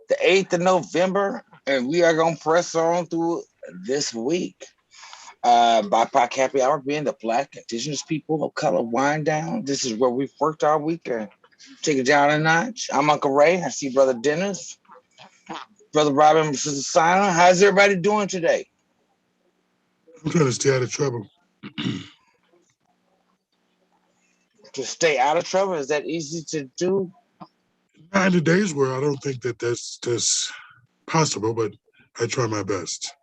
the 8th of November, and we are going to press on through this week. Bipoc Happy Hour being the Black Indigenous people of color wind down. This is where we've worked all week and take it down a notch. I'm Uncle Ray. I see Brother Dennis, Brother Robin, Sister Simon. How's everybody doing today? I'm trying to stay out of trouble. To stay out of trouble, is that easy to do? Not in today's world, I don't think that's possible, but I try my best.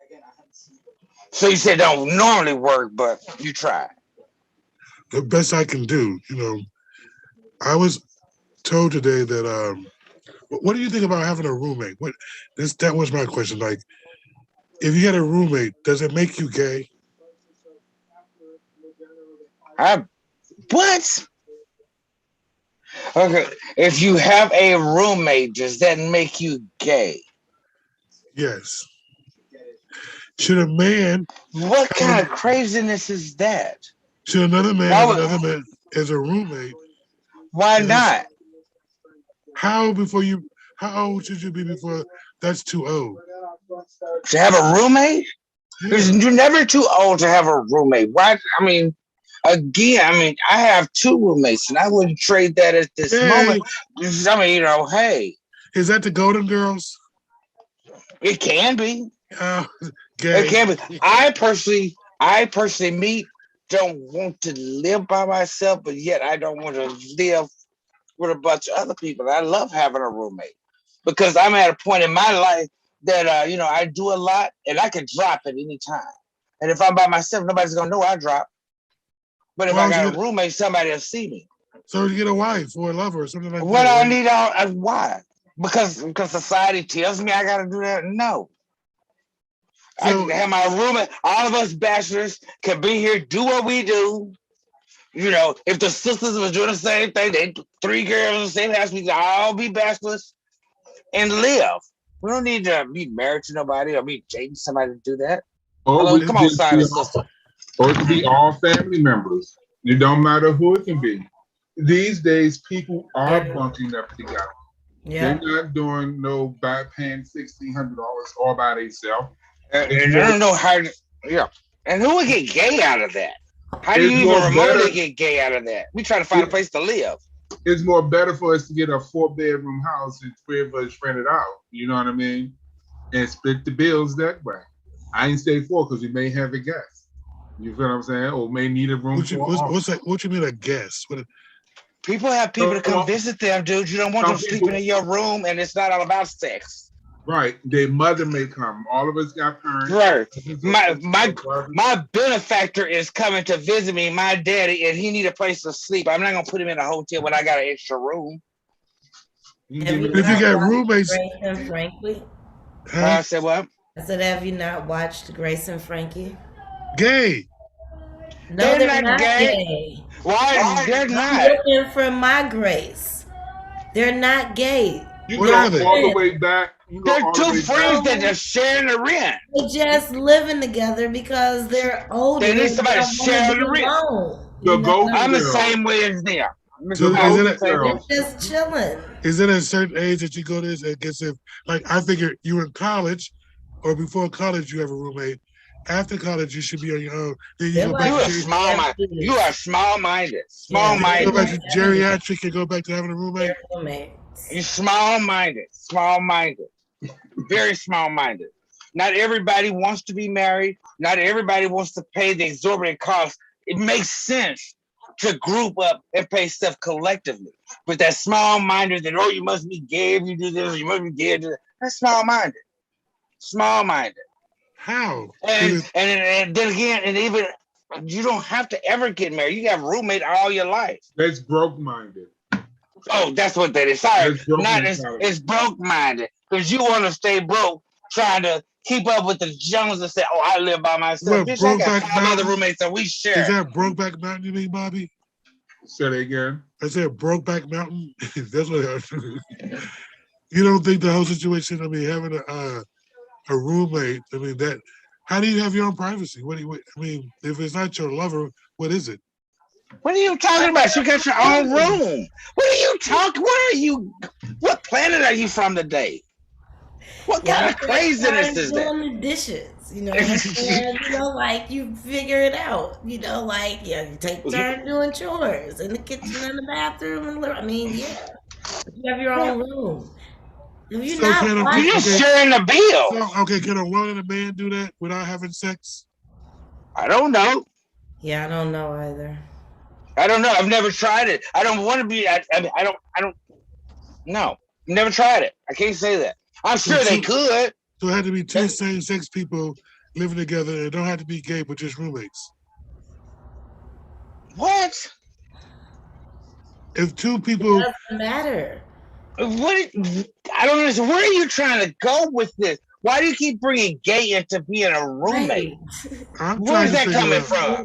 So you said don't normally work, but you try. The best I can do, I was told today that what do you think about having a roommate? That was my question. Like, if you had a roommate, does it make you gay? What? Okay, if you have a roommate, does that make you gay? Yes. Should a man? What kind of craziness is that? Should another man have another man as a roommate? Why not? How old should you be before that's too old? To have a roommate? Yeah. You're never too old to have a roommate. Why? Again, I have 2 roommates, and I wouldn't trade that at this moment. Hey. Is that the Golden Girls? It can be. Gay. It can be. I personally, don't want to live by myself, but yet I don't want to live with a bunch of other people. I love having a roommate because I'm at a point in my life that, I do a lot, and I can drop at any time. And if I'm by myself, nobody's going to know I drop. But if I got a roommate, somebody will see me. So you get a wife or a lover or something like that. What I need why? Because society tells me I gotta do that? No. So, I can have my roommate, all of us bachelors can be here, do what we do. If the sisters was doing the same thing, they 3 girls in the same house, we can all be bachelors and live. We don't need to be married to nobody or be dating somebody to do that. Come on, silent sister. Or it could be all family members. It don't matter who it can be. These days, people are bunking up together. Yeah. They're not doing no back paying $1,600 all by themselves. And I don't know how. Yeah. And who would get gay out of that? How do you even remotely get gay out of that? We try to find a place to live. It's more better for us to get a 4-bedroom house and 3 of us rent it out. You know what I mean? And split the bills that way. I ain't say 4 because we may have a guest. You feel what I'm saying? Or may need a room. What you mean a guest? People have people to come visit them, dude. You don't want them sleeping in your room, and it's not all about sex. Right. Their mother may come. All of us got parents. Right. My benefactor is coming to visit me, my daddy, and he need a place to sleep. I'm not gonna put him in a hotel when I got an extra room. If you got roommates, Grace and Frankie. I said what? I said, have you not watched Grace and Frankie? Gay. No, they're not gay. Why? They're not. I'm looking for my Grace. They're not gay. You go all the way back. They're 2 friends that are sharing the rent. They're just living together because they're older. They need somebody sharing the rent. I'm the same way as them. So they're just chilling. Is it a certain age that you go to this? I guess I figure you in college or before college you have a roommate. After college, you should be on your own. Then you go back to you are small-minded. Small-minded. You go back to geriatric and go back to having a roommate. You're small-minded. Small-minded. Very small-minded. Not everybody wants to be married. Not everybody wants to pay the exorbitant cost. It makes sense to group up and pay stuff collectively. But that small-minded that, you must be gay if you do this, or you must be gay if you do that. That's small-minded. Small-minded. How? And then again, and even you don't have to ever get married. You have a roommate all your life. That's broke-minded. Oh, that's what that is. Sorry, it's broke-minded because you want to stay broke, trying to keep up with the Jones and say, I live by myself. Bitch, I got 5 other roommates that we share. Is that Brokeback Mountain you mean, Bobby? Say that again. I said Brokeback Mountain. That's what I heard. You don't think the whole situation? Having a roommate. How do you have your own privacy? If it's not your lover, what is it? What are you talking about? You got your own room. What are you talking? What planet are you from today? What Y'all kind of take craziness turns is that? doing the dishes. And, like you figure it out. Like you take turns doing chores in the kitchen and the bathroom I mean, yeah. You have your own room. If you're So not can You're watching, just sharing the bill. can a woman and a man do that without having sex? I don't know. yeah, I don't know either. I don't know. I've never tried it. I don't want to be. I don't. No, never tried it. I can't say that. I'm So sure they could. So it had to be two same-sex people living together. It don't have to be gay, but just roommates. What? If two people, It doesn't matter. What? I don't understand. Where are you trying to go with this? Why do you keep bringing gay into being a roommate? I'm Where's trying to that coming figure out.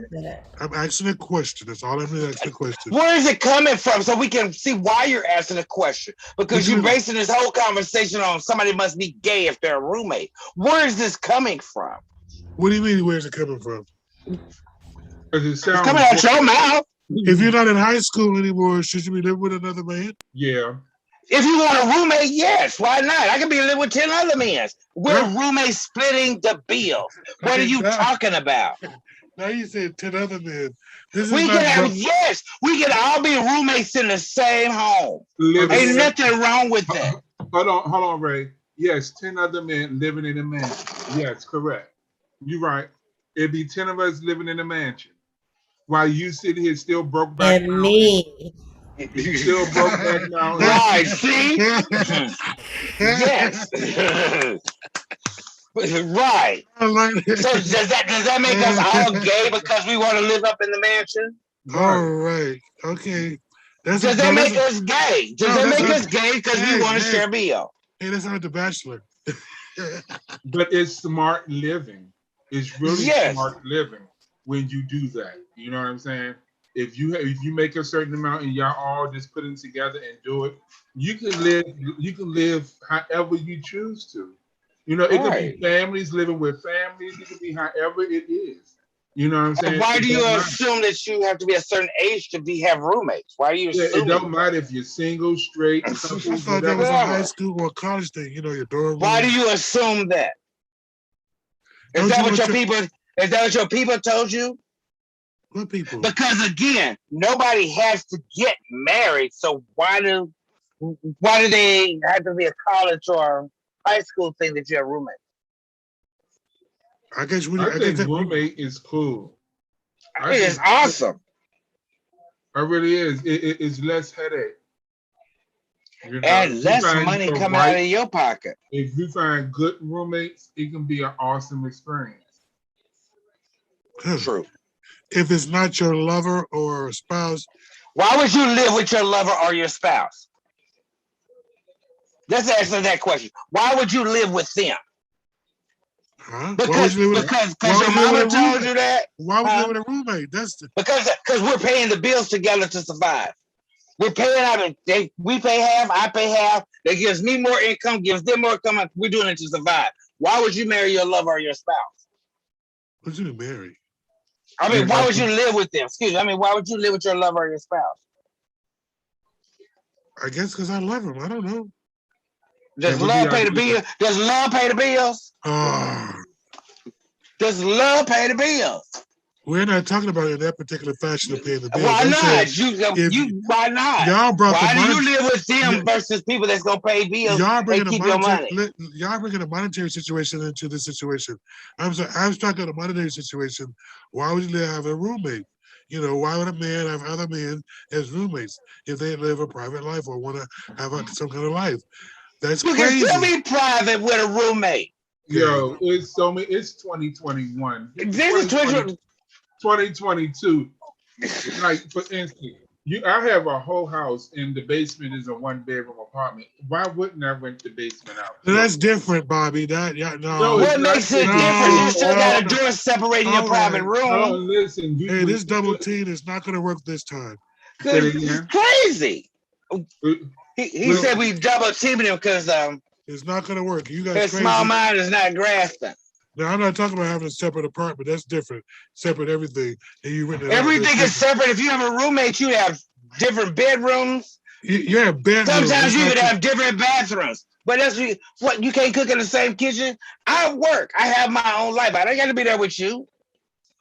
from? I'm asking a question. That's all I'm asking a question. Where is it coming from? So we can see why you're asking a question. Because you're basing this whole conversation on somebody must be gay if they're a roommate. Where is this coming from? What do you mean? Where's it coming from? It's coming out your mouth. If you're not in high school anymore, should you be living with another man? Yeah. If you want a roommate, yes. Why not? I could be living with 10 other men. We're roommates splitting the bill. What are you talking about? Now you said 10 other men. We can all be roommates in the same home. Ain't nothing wrong with that. Hold on, Ray. Yes, 10 other men living in a mansion. Yes, correct. You're right. It'd be 10 of us living in a mansion. While you sit here still broke back. And me. You still broke back now. Right, see? Yes. Right. So does that make us all gay because we want to live up in the mansion? All right. Okay. Does that make us gay? Does that make us gay because we want to share a bill? Hey, that's not The Bachelor. But it's smart living. It's really smart living when you do that. You know what I'm saying? If you make a certain amount and y'all all just put it together and do it, you can live however you choose to. You know, it could be families living with families, it could be however it is. You know what I'm saying? Why do you assume that you have to be a certain age to have roommates? Why do you assume it don't matter if you're single, straight, couple, I thought that was a high school or college thing, you know, your dorm. Why do you assume that? Is that what your people told you? What people? Because again, nobody has to get married. So why do they have to be a college or high school thing that you're a roommate? I think roommate is cool. It is awesome. It really is. It's less headache. You know, and less money coming out of your pocket. If you find good roommates, it can be an awesome experience. True. If it's not your lover or spouse. Why would you live with your lover or your spouse? Let's answer that question. Why would you live with them? Huh? Because your mama told you that? Why would you live with a roommate? Because we're paying the bills together to survive. We're paying out. We pay half, I pay half. That gives me more income, gives them more income. We're doing it to survive. Why would you marry your lover or your spouse? What you marry? I mean, why would you live with them? Excuse me. I mean, why would you live with your lover or your spouse? I guess because I love him. I don't know. Does love pay the bills? Does love pay the bills? Does love pay the bills? We're not talking about it in that particular fashion of paying the bills. Why not? Why not? Y'all brought why do you live with them versus people that's gonna pay bills and keep your money? Y'all bringing a monetary situation into this situation. I'm sorry. I was talking about a monetary situation. Why would you have a roommate? You know, why would a man have other men as roommates if they live a private life or want to have some kind of life? That's crazy. You can still be private with a roommate. Yo, it's 2021. This is 2022. Like, for instance, I have a whole house and the basement is a 1-bedroom apartment. Why wouldn't I rent the basement out? That's different, Bobby. No. What makes it different? You still got a door separating your private room. Oh, listen. Hey, this double team is not going to work this time. It's crazy. He said we double teaming him because it's not going to work. You guys, his small mind is not grasping. No, I'm not talking about having a separate apartment. That's different. Separate everything. And you everything is separate. If you have a roommate, you have different bedrooms. You have bedrooms. Sometimes you could have different bathrooms. But what you can't cook in the same kitchen. I work. I have my own life. I don't got to be there with you.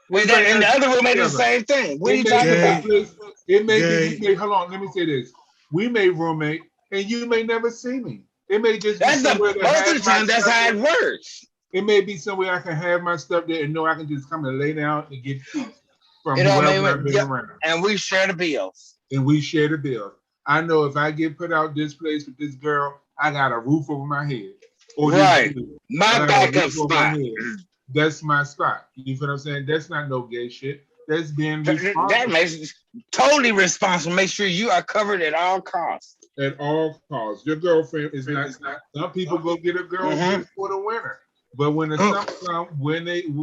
And the other roommate is the same thing. What are you talking about? It may be. Hold on. Let me say this. We may roommate, and you may never see me. It may just be somewhere most of the time. That's how it works. It may be somewhere I can have my stuff there and know I can just come and lay down and get peace from whoever I've been around. And we share the bills. I know if I get put out this place with this girl, I got a roof over my head. Or right. My backup spot. That's my spot. You feel what I'm saying? That's not no gay shit. That's being responsible. That makes totally responsible. Make sure you are covered at all costs. At all costs. Your girlfriend is not. Some people go get a girlfriend for the winter. But when the summer comes,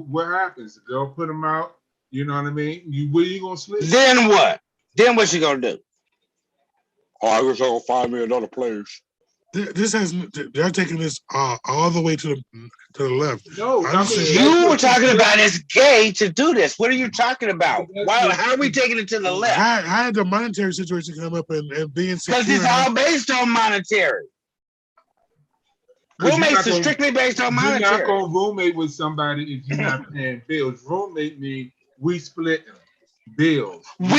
what happens? The girl put them out. You know what I mean? Where you gonna sleep? Then what? Then what you gonna do? Oh, I wish I could find me another place. They're taking this all the way to the left. No, you were talking about it's gay to do this. What are you talking about? How are we taking it to the left? I had the monetary situation come up and being because it's all based on monetary. Roommates are strictly based on monetary. You're not gonna roommate with somebody if you're not paying bills. Roommate means we split bills. We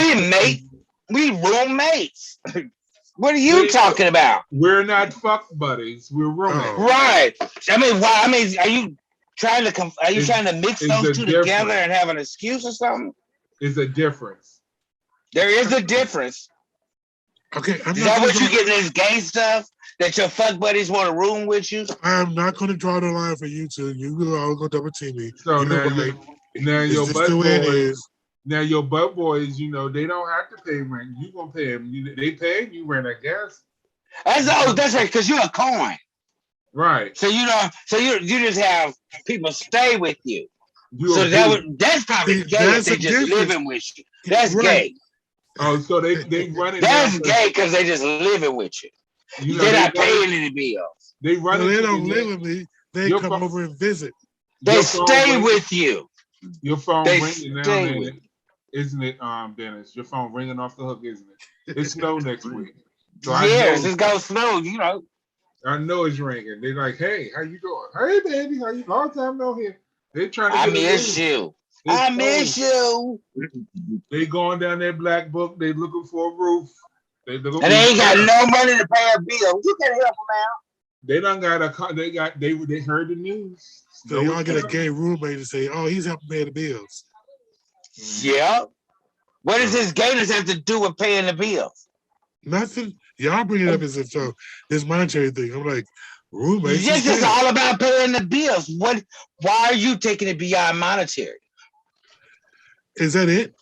roommates. What are you talking about? We're not fuck buddies. We're roommates. Right. I mean, why? I mean, are you trying to mix those two together and have an excuse or something? It's a difference. There is a difference. Okay. Is that what you get in this gay stuff? That your fuck buddies want to room with you? I'm not going to draw the line for you two. You will all go double team me. So now your butt boys. Now your butt boys, you know, they don't have to pay rent. You gonna pay them. They pay you rent, I guess. That's right, because you're a coin. Right. So you just have people stay with you. That's probably gay if they just living with you. That's gay. Oh, so they run it. That's gay because they just living with you. They're not paying any bills. They run it. They don't live with me. They come over and visit. They stay with you. Your phone ringing now, isn't it, Dennis? Your phone ringing off the hook, isn't it? It's snow next week. So yes, it's gonna snow, you know. I know it's ringing. They're like, hey, how you doing? Hey, baby, how you? Long time no here. They're trying to. I miss you. I miss you. They going down that black book. They looking for a roof. And they ain't got no money to pay a bill. You can help them out. They done got a. They heard the news. So y'all get a gay roommate to say, "Oh, he's helping pay the bills." Yeah. What does this gayness have to do with paying the bills? Nothing. Y'all bring it up as if so. This monetary thing. I'm like, roommates. Yes, it's all about paying the bills. Why are you taking it beyond monetary? Is that it?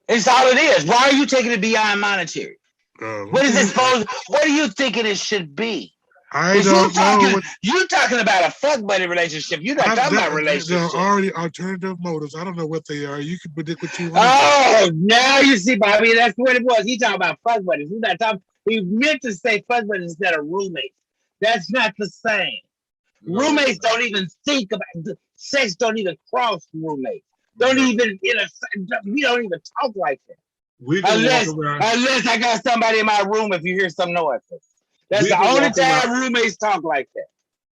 It's all it is. Why are you taking it beyond monetary? What is it supposed? What are you thinking it should be? I don't know. You're talking about a fuck buddy relationship. You're not talking about relationships. There are already alternative motives. I don't know what they are. You can predict what you want. Oh, now you see, Bobby. That's what it was. He talking about fuck buddies. He's not talking. He meant to say fuck buddies instead of roommates. That's not the same. No. Roommates don't even think about sex. Don't even cross roommates. Don't even we don't even talk like that. Unless I got somebody in my room. If you hear some noises. That's the only time roommates talk like that.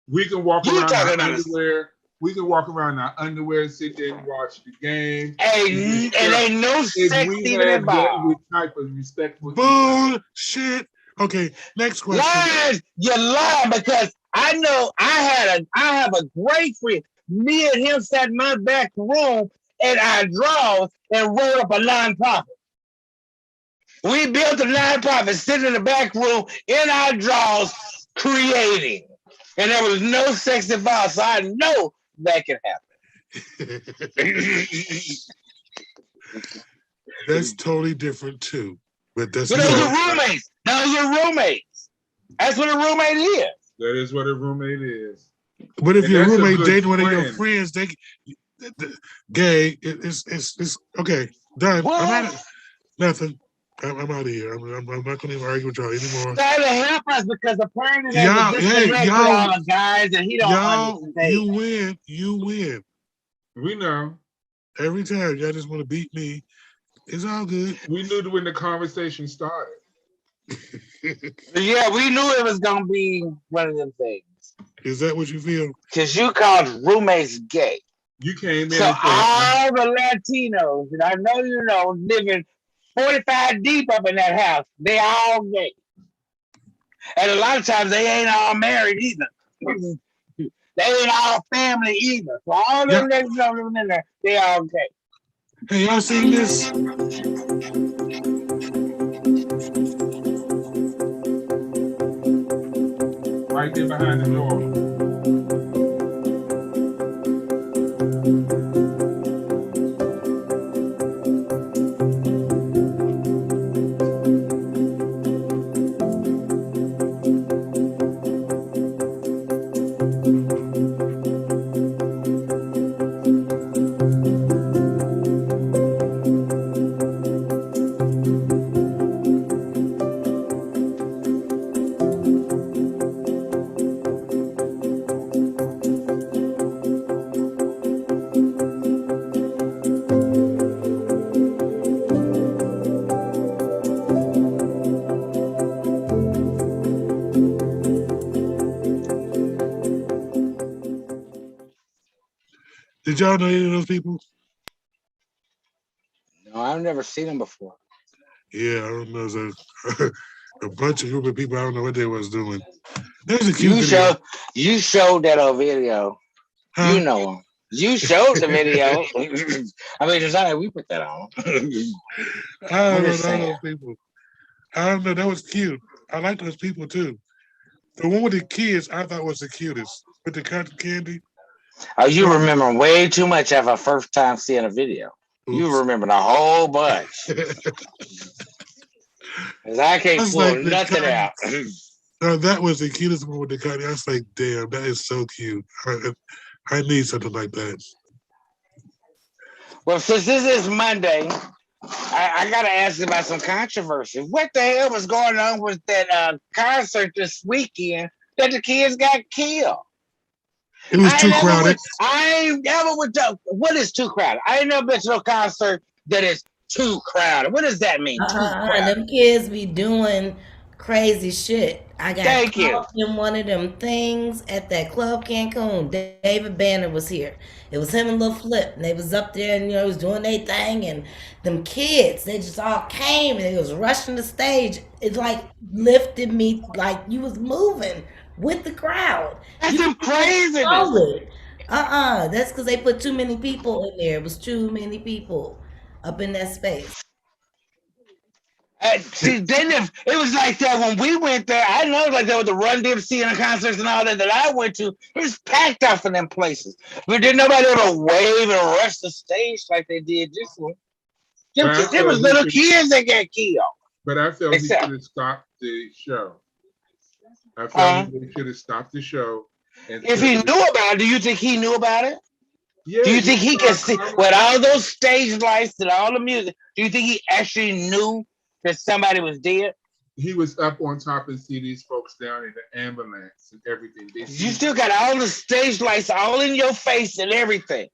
We can walk around in our underwear. We can walk around in our underwear, sit there and watch the game. And ain't no sex even involved. With type of respectful. Bullshit. Okay, next question. Lies. You're lying because I know I have a great friend. Me and him sat in my back room in our drawers and wrote up a nonprofit. We built a nonprofit sitting in the back room in our drawers creating. And there was no sex involved, so I know that can happen. That's totally different too. But those are roommates. Those are roommates. That's what a roommate is. That is what a roommate is. But if your roommate dating one of your friends, gay, it's okay. Done. What? I'm out of nothing. I'm out of here. I'm not going to even argue with y'all anymore. Try to help us because apparently there's a disconnect with all the guys and he don't understand. You win. We know. Every time y'all just want to beat me. It's all good. We knew when the conversation started. Yeah, we knew it was gonna be one of them things. Is that what you feel? Cause you called roommates gay. You came in So and said, all the Latinos, and I know you know, living 45 deep up in that house, they all gay. And a lot of times they ain't all married either. They ain't all family either. So all them niggas living in there, they all gay. Hey, y'all seen this? right there behind the door. Did y'all know any of those people? No, I've never seen them before. Yeah, I don't know. There's a bunch of group of people. I don't know what they was doing. There's a cute video. You showed that on video. Huh? You know them. You showed the video. I mean, it's not like we put that on. I don't know just saying. those people. I don't know. That was cute. I like those people too. The one with the kids, I thought was the cutest with the cotton candy. Oh, you remember way too much of a first time seeing a video. Oops. You remember the whole bunch. Cause I can't That's pull like the nothing cotton- out. No, that was the cutest one with the cotton. I was like, damn, that is so cute. I need something like that. Well, since this is Monday, I got to ask about some controversy. What the hell was going on with that concert this weekend that the kids got killed? It was too crowded. I ain't never would. What is too crowded? I ain't never been to no concert that is too crowded. What does that mean? Too crowded. Them kids be doing crazy shit. I got Thank you. caught in one of them things at that Club Cancun. David Banner was here. It was him and Lil Flip, and they was up there and was doing their thing. And them kids, they just all came and they was rushing the stage. It like lifted me, like you was moving with the crowd. That's some craziness. That's because they put too many people in there. It was too many people up in that space. See, then if it was like that when we went there, I know like that with the Run DMC and the concerts and all that I went to, it was packed out in them places. But did nobody ever wave and rush the stage like they did this one? There was little kids that got killed. But I felt he should have stopped the show. I felt he should have stopped the show. If he knew about it, do you think he knew about it? Yeah, do you think he can see with all those stage lights and all the music? Do you think he actually knew that somebody was dead? He was up on top and see these folks down in the ambulance and everything. You still got all the stage lights all in your face and everything.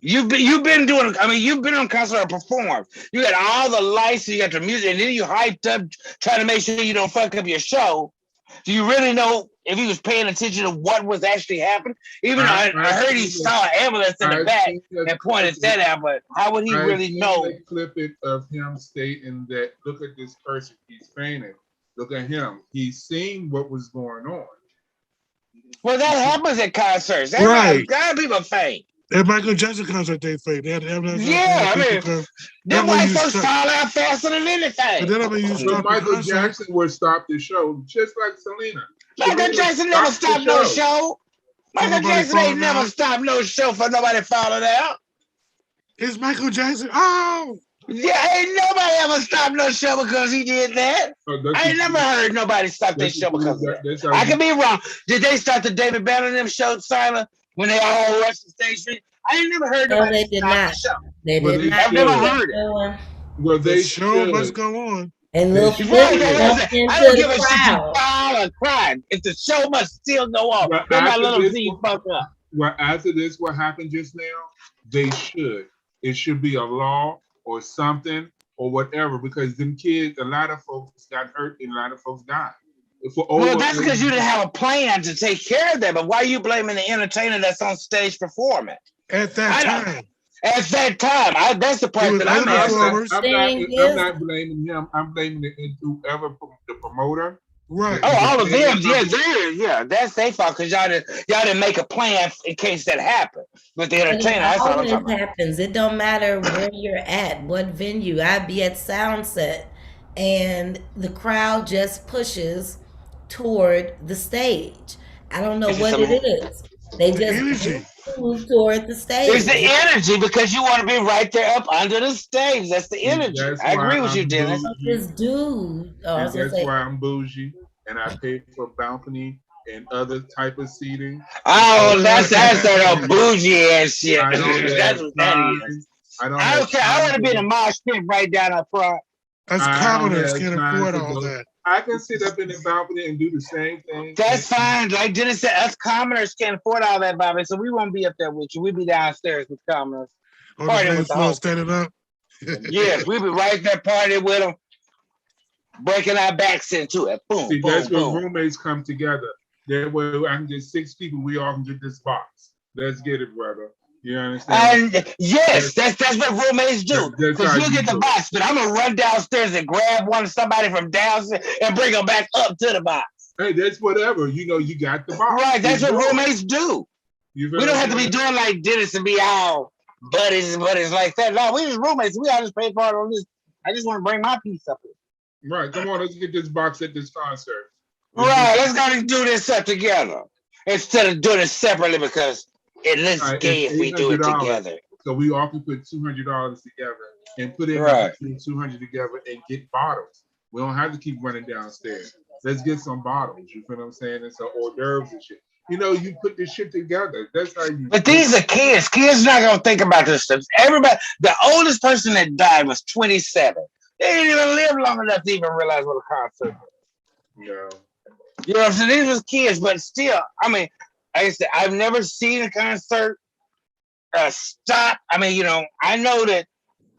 You've been doing. I mean, you've been on concert or performed. You got all the lights, you got the music, and then you hyped up trying to make sure you don't fuck up your show. Do you really know if he was paying attention to what was actually happening? Even though I heard he saw an ambulance in the back and pointed that out, but how would he really know? A clip of him stating that, look at this person, he's fainting. Look at him. He's seeing what was going on. Well, that happens at concerts. Right. God, people faint. At Michael Jackson concert, they faint. They had ambulance. Yeah, I mean, them white folks fall out faster than anything. But then I mean, Michael Jackson would stop the show, just like Selena. Michael Jackson never stopped no show. Michael Jackson ain't never stopped no show for nobody falling out. It's Michael Jackson. Oh! Yeah, ain't nobody ever stopped no show because he did that. I ain't never heard nobody stop their show because of that. I could be wrong. Did they start the David Banner and them show, Silent, when they all rushed the stage? I ain't never heard nobody stop the show. They did not. I've never heard it. Well, the show must go on. And Lil Flip jumped into I don't give the a shit crowd. you fall or cry. If the show must still go on, then my little Z fuck up. Well, after this, what happened just now, they should. It should be a law or something or whatever, because them kids, a lot of folks got hurt and a lot of folks died. Well, that's because you didn't have a plan to take care of that. But why are you blaming the entertainer that's on stage performing? At that time. At that time, that's the part that I'm not blaming him. I'm blaming whoever the promoter. Right. Oh, all of them. Yeah, that's their fault because y'all didn't make a plan in case that happened. But the entertainer, that's all I'm talking about. Happens. It don't matter where you're at, what venue. I'd be at Soundset, and the crowd just pushes toward the stage. I don't know what it is. They just move toward the stage. It's the energy because you want to be right there up under the stage. That's the energy. I agree with you, Dennis. This dude. That's why I'm bougie and I pay for balcony and other type of seating. Oh, that's that bougie ass shit. That's what that is. I don't care. I want to be in a mosh pit right down up front. Us commoners can't afford all that. I can sit up in the balcony and do the same thing. That's fine. Like Dennis said, us commoners can't afford all that, Bobby. So we won't be up there with you. We'll be downstairs with commoners. Partying with the standing up. Yes, we'll be right there partying with them, breaking our backs into it. Boom, See, boom, that's boom. when roommates come together. That way, I can get 6 people. We all can get this box. Let's get it, brother. You understand? And yes, that's what roommates do. Because you get the box, but I'm gonna run downstairs and grab somebody from downstairs and bring them back up to the box. Hey, that's whatever. You know, you got the box. Right, that's what roommates do. We don't have to be doing like Dennis and be all buddies like that. No, we just roommates. We all just pay part on this. I just want to bring my piece up here. Right, come on, let's get this box at this concert. Right, let's go and do this up together instead of doing it separately because it looks gay if we do it together. So we all can put $200 together and put in $200 together and get bottles. We don't have to keep running downstairs. Let's get some bottles. You feel what I'm saying? And some hors d'oeuvres and shit. You know, you put this shit together. That's how you. But these are kids. Kids not gonna think about this stuff. Everybody. The oldest person that died was 27. They didn't even live long enough to even realize what a concert was. No. You know what I'm saying? These was kids, but still, I mean, like I said, I've never seen a concert stop. I mean, you know, I know that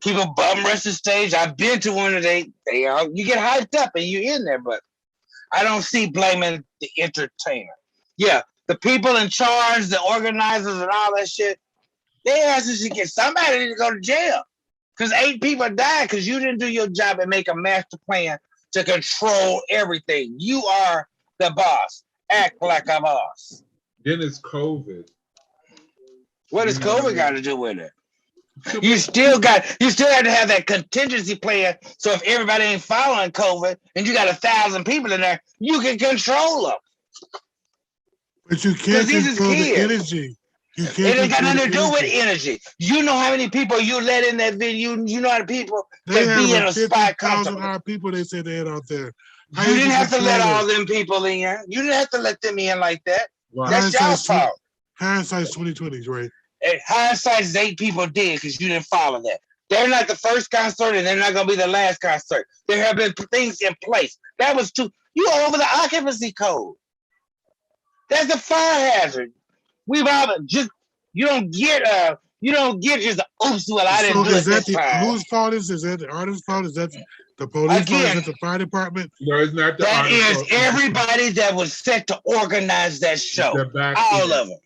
people bum rush the stage. I've been to one of you get hyped up and you're in there, but I don't see blaming the entertainer. Yeah, the people in charge, the organizers and all that shit, they asses should get somebody to go to jail. Because 8 people died because you didn't do your job and make a master plan to control everything. You are the boss. Act like a boss. Then it's COVID. What does COVID got to do with it? You still had to have that contingency plan. So if everybody ain't following COVID and you got 1,000 people in there, you can control them. But you can't control the energy. It ain't got nothing to do with energy. You know how many people you let in that venue. You know how many people that be in a spot. 50,000 people they said they had out there. You didn't have to let all them people in. You didn't have to let them in like that. Wow. That's y'all's fault. Hindsight's 2020, right? And hindsight's 8 people did because you didn't follow that. They're not the first concert and they're not going to be the last concert. There have been things in place. That was you over the occupancy code. That's a fire hazard. We've all just you don't get just oops. Well, I didn't do it this time. Whose fault is that? The artist's fault? Is that the police fault? Is that the fire department? No, it's not the that artist is fault. Everybody that was set to organize that show. All of them.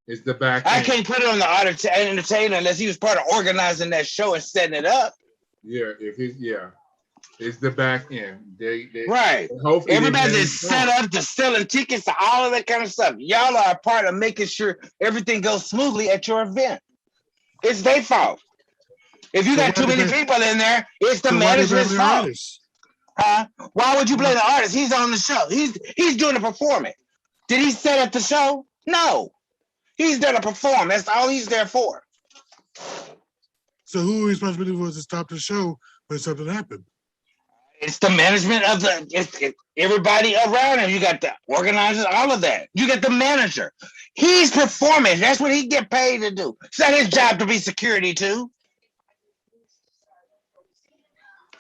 It's the back. I can't put it on the entertainer unless he was part of organizing that show and setting it up. Yeah, it's the back end. They right. Everybody that's set up to selling tickets to all of that kind of stuff. Y'all are a part of making sure everything goes smoothly at your event. It's their fault. If you got too many people in there, it's the management's fault. Huh? Why would you blame the artist? He's on the show. He's doing the performance. Did he set up the show? No. He's there to perform. That's all he's there for. So whose responsibility was to stop the show when something happened? It's the management of everybody around him. You got the organizers, all of that. You got the manager. He's performing. That's what he get paid to do. It's not his job to be security too.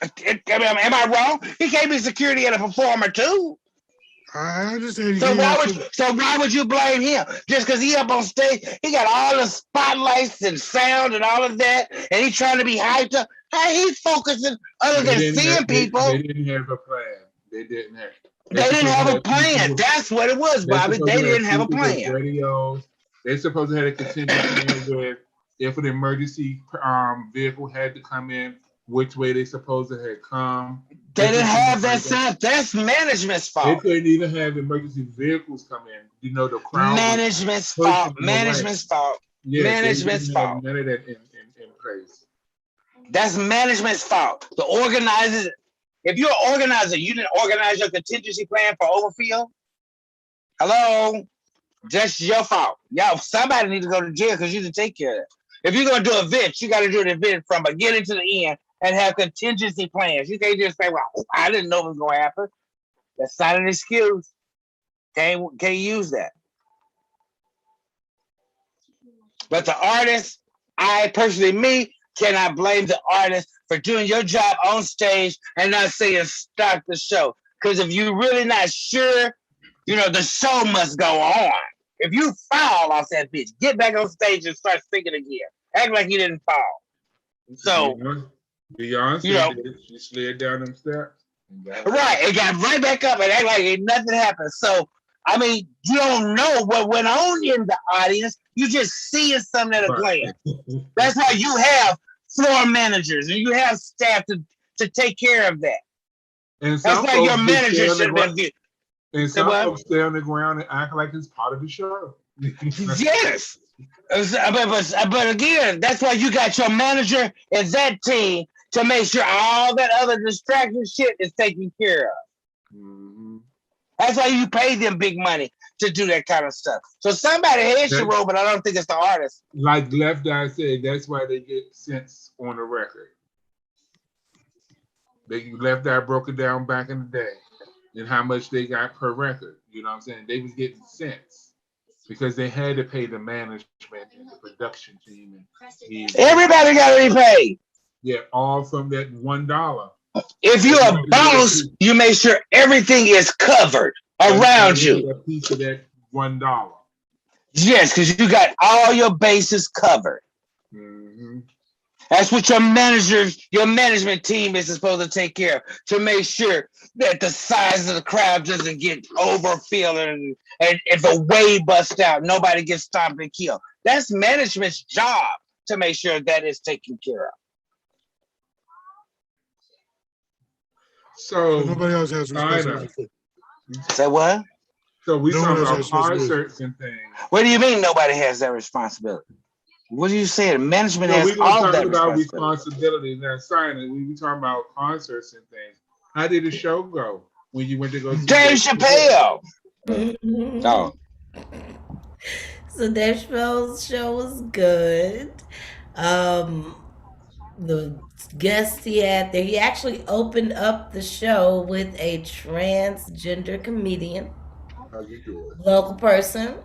Am I wrong? He can't be security and a performer too. I understand. So why would you blame him? Just because he up on stage, he got all the spotlights and sound and all of that, and he's trying to be hyped up. How he's focusing other than seeing people? They didn't have a plan. They didn't have. They didn't have a plan. That's what it was, Bobby. They didn't have a plan. Radios. They're supposed to have a contingency plan with if an emergency vehicle had to come in, which way they supposed to have come. They didn't have that stuff. That's management's fault. They couldn't even have emergency vehicles come in. You know, the crowd. Management's fault. Management's fault. Yeah, management's fault. None of that in place. That's management's fault. The organizers. If you're an organizer, you didn't organize your contingency plan for overfill. Hello, that's your fault. Y'all, somebody need to go to jail because you didn't take care of that. If you're gonna do events, you got to do an event from beginning to the end and have contingency plans. You can't just say, "Well, I didn't know it was gonna happen." That's not an excuse. Can't use that. But the artist, I personally, me, cannot blame the artist for doing your job on stage and not saying start the show. Because if you're really not sure, you know, the show must go on. If you fall off that bitch, get back on stage and start singing again. Act like you didn't fall. So, Beyonce, you know, she slid down them steps. Right, it got right back up and act like nothing happened. So, I mean, you don't know what went on in the audience. You just seeing something at a glance. That's why you have floor managers and you have staff to take care of that. And that's why your manager should have been. And some folks stay on the ground and act like it's part of the show. Yes. But again, that's why you got your manager and that team to make sure all that other distraction shit is taken care of. Mm-hmm. That's why you pay them big money to do that kind of stuff. So somebody has to roll, but I don't think it's the artist. Like Left Eye said, that's why they get cents on the record. Left Eye broke it down back in the day and how much they got per record. You know what I'm saying? They was getting cents because they had to pay the management and the production team. And everybody got to be paid. Yeah, all from that $1. If you're a boss, you make sure everything is covered around you. A piece of that $1. Yes, because you got all your bases covered. Mm-hmm. That's what your management team is supposed to take care of, to make sure that the size of the crowd doesn't get overfilled and if a wave busts out, nobody gets stomped and killed. That's management's job to make sure that is taken care of. So nobody else has responsibility. Say what? So we talking about concerts and things. What do you mean nobody has that responsibility? What are you saying? Management has all that responsibility. Now, Simon, we talking about concerts and things. How did the show go when you went to go see Dave Chappelle? Oh. So Dave Chappelle's show was good. The guest he had there, he actually opened up the show with a transgender comedian. How's he doing? Local person.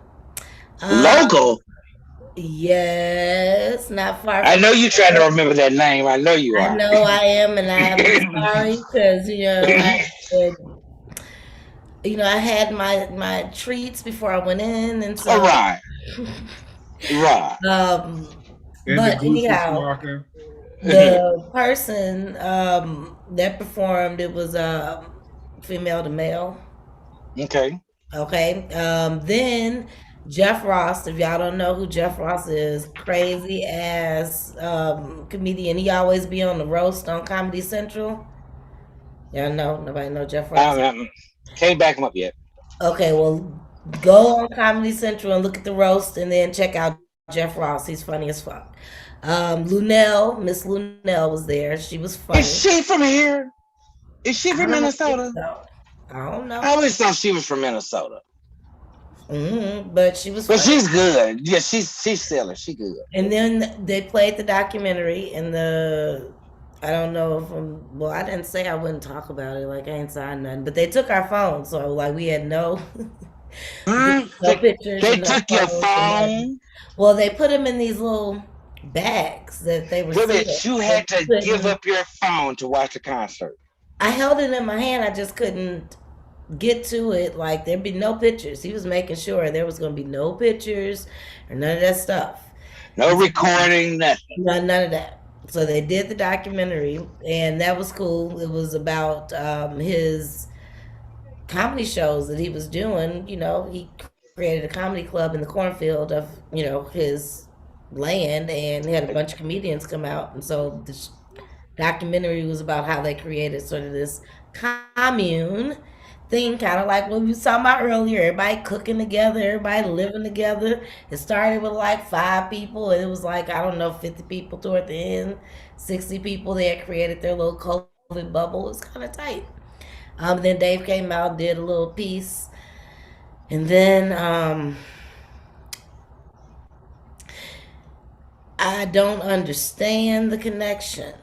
Local? Yes, not far. I know you're trying to remember that name. I know you are. I know I am, and I'm sorry because I had my treats before I went in, and so right. But anyhow, the person that performed, it was female to male. Okay. Then Jeff Ross, if y'all don't know who Jeff Ross is, crazy ass comedian. He always be on the roast on Comedy Central. Y'all know? Nobody know Jeff Ross? Can't back him up yet. Okay, well, go on Comedy Central and look at the roast and then check out Jeff Ross. He's funny as fuck. Miss Lunell was there. She was funny. Is she from here? Is she from Minnesota? I don't know. I always thought she was from Minnesota. Mm-hmm, but she was. But she's good. Yeah, she's silly. She good. And then they played the documentary, and I don't know if I didn't say I wouldn't talk about it. Like I ain't signed nothing, but they took our phone, so like we had no pictures. They took your phone. Well, they put them in these little bags that they were. You had to give up your phone to watch the concert. I held it in my hand. I just couldn't get to it. Like there'd be no pictures. He was making sure there was going to be no pictures or none of that stuff. No recording, nothing. None of that. So they did the documentary, and that was cool. It was about his comedy shows that he was doing. He created a comedy club in the cornfield of his land, and he had a bunch of comedians come out, and so this documentary was about how they created sort of this commune thing, kind of like what we was talking about earlier. Everybody cooking together, everybody living together. It started with like 5 people, and it was like, I don't know, 50 people toward the end, 60 people. They had created their little COVID bubble. It was kind of tight. Then Dave came out, did a little piece, and then I don't understand the connection,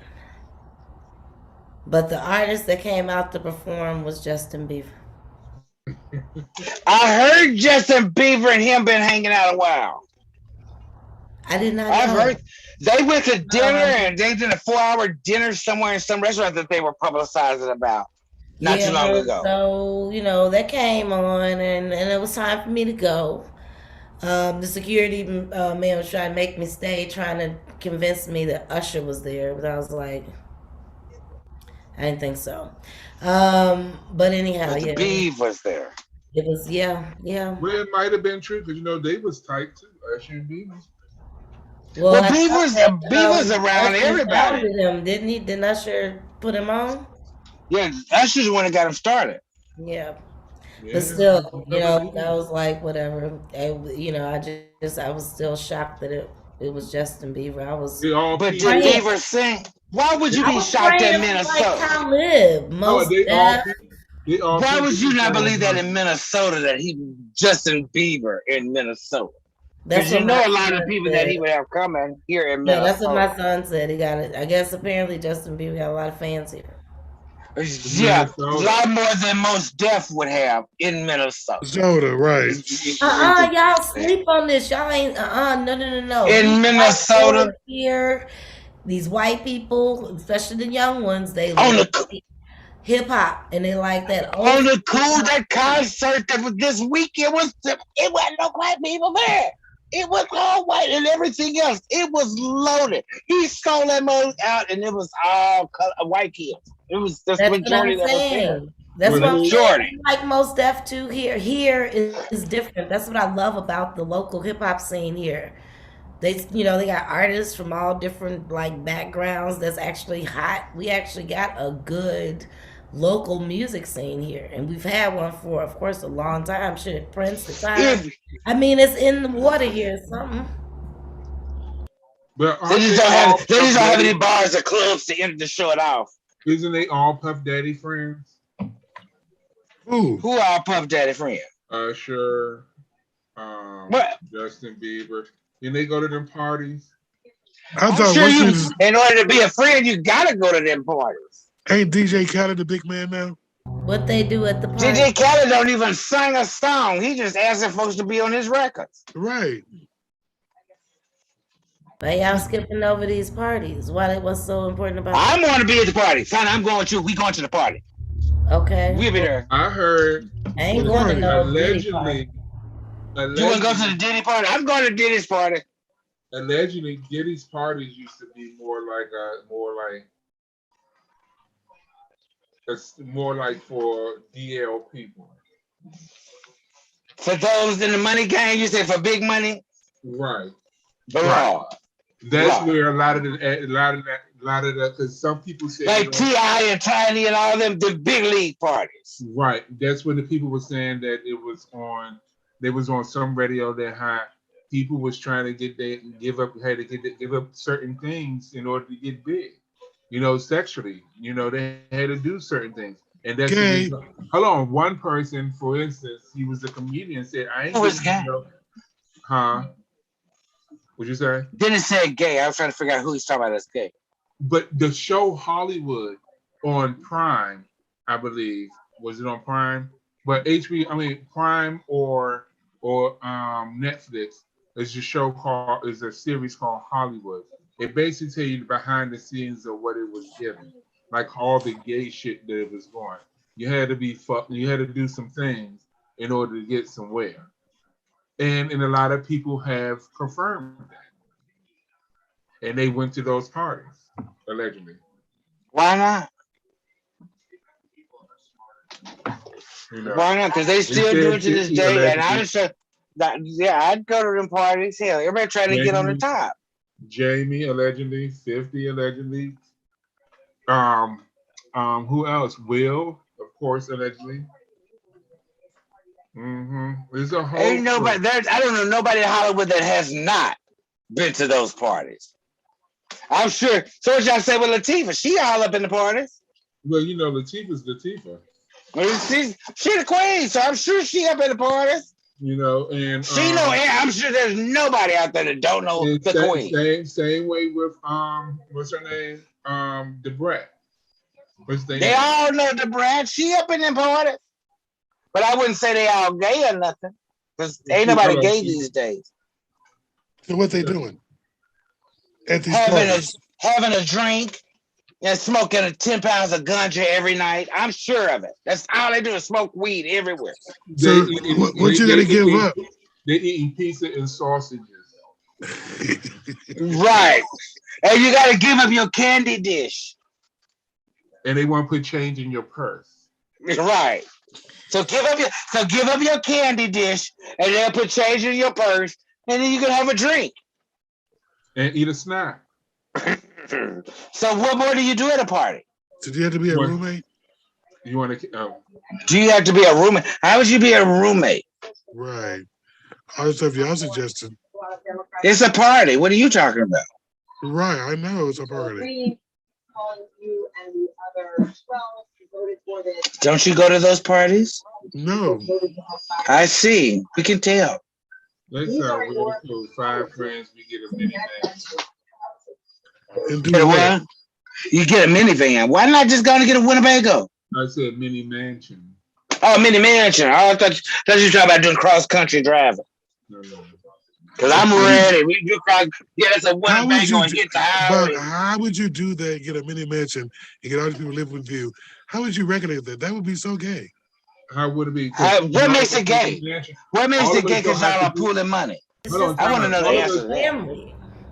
but the artist that came out to perform was Justin Bieber. I heard Justin Bieber and him been hanging out a while. I did not I've know. heard they went to dinner and they did a 4-hour dinner somewhere in some restaurant that they were publicizing about not too long ago. So, that came on, and it was time for me to go. The security man was trying to make me stay, trying to convince me that Usher was there, but I was like, I didn't think so. But anyhow, But the yeah, Beeve was there. it was, yeah. Well, it might have been true because they was tight too. Usher and Beavis. Well, I thought Beaver's that, around Usher everybody. founded him, didn't he? Didn't Usher put him on? Yeah, Usher's the one that got him started. Yeah. Yeah, But still, I was like, whatever. I was still shocked that it was Justin Bieber. But did praying. Bieber sing? Why would you I be was shocked praying in for, Minnesota? like Talib, most Why would you not believe that in Minnesota that he was Justin Bieber in Minnesota? Because a lot of people that he would have coming here in Minnesota. Yeah, that's what my son said. He got it. I guess apparently Justin Bieber got a lot of fans here. Yeah, a lot more than most deaf would have in Minnesota. Minnesota, right. Y'all sleep on this. Y'all ain't, no. In Minnesota. Here, these white people, especially the young ones, they on like hip hop, and they like that. On the cool, that concert that was this week, it wasn't no white people there. It was all white and everything else. It was loaded. He sold that mode out, and it was all white kids. It was the majority that was there. That's what I'm saying. Like most deaf too here. Here is different. That's what I love about the local hip hop scene here. They they got artists from all different like backgrounds that's actually hot. We actually got a good local music scene here, and we've had one for, of course, a long time. Shit, Prince, the time. I mean, it's in the water here. Something. But they just don't have any bars or clubs to end to show it off. Isn't they all Puff Daddy friends? Who are Puff Daddy friends? Usher, Justin Bieber. And they go to them parties. I'm sure in order to be a friend, you gotta go to them parties. Ain't DJ Khaled the big man now? What they do at the party? DJ Khaled don't even sing a song. He just asking folks to be on his records. Right. But y'all skipping over these parties. What's so important about I'm going to be at the party. Fine, I'm going to. We going to the party. Okay. We'll be there. I heard. I ain't going to no allegedly. You want to go to the Diddy party? I'm going to Diddy's party. Allegedly, Diddy's parties used to be more like for DL people. For those in the money game, you say for big money, right? Right. That's where a lot of that, because some people say like T.I. and Tiny and all them, the big league parties. Right. That's when the people were saying that it was on. They was on some radio that had people was trying to give up certain things in order to get big. Sexually. They had to do certain things. And that's hold on. One person, for instance, he was a comedian, said, "I ain't." Who was gay? Huh? What'd you say? Didn't say gay. I was trying to figure out who he's talking about as gay. But the show Hollywood on Prime, I believe, was it on Prime? But Prime or Netflix is a series called Hollywood. It basically tells you the behind the scenes of what it was given, like all the gay shit that it was going. You had to you had to do some things in order to get somewhere. And a lot of people have confirmed that. And they went to those parties. allegedly. Why not? You know, Why not? Because they still do it to this 50 day. And I'm allegedly. sure that, yeah, I'd go to them parties. Hell, everybody trying to get on the top. Jamie allegedly, 50 allegedly. Who else? Will, of course, allegedly. There's a whole Ain't nobody there. I don't know nobody in Hollywood that has not been to those parties. I'm sure. So what y'all say with Latifah? She all up in the parties. Well, you know, Latifah's Latifah. She the queen, so I'm sure she up in the parties. You know, and She know. I'm sure there's nobody out there that don't know the queen. Same way with what's her name? Debrat. What's the They name? all know Debrat. She up in them parties. But I wouldn't say they all gay or nothing. Because ain't nobody gay these days. So what they doing at these parties? Having a drink and smoking 10 pounds of ganja every night. I'm sure of it. That's all they do is smoke weed everywhere. So what you got to give up? They're eating pizza and sausages. Right. And you got to give up your candy dish. And they want to put change in your purse. Right. So give up your candy dish, and they'll put change in your purse, and then you can have a drink and eat a snack. So what more do you do at a party? So do you have to be a roommate? You want to? Do you have to be a roommate? How would you be a roommate? Right. All the stuff y'all suggesting. It's a party. What are you talking about? Right. I know it's a party. Don't you go to those parties? No. I see. We can tell. Let's we're 5 friends. We get a minivan. And do what? You get a minivan. Why not just go and get a Winnebago? I said mini mansion. Oh, mini mansion. Oh, I thought you were talking about doing cross country driving. No. Because I'm ready. We do cross. Yeah, it's a Winnebago and get the highway. But how would you do that? Get a mini mansion and get all these people living with you? How would you recognize that? That would be so gay. How would it be? What makes it gay? What makes it gay? Because y'all are pooling money. I want to know the answer to that.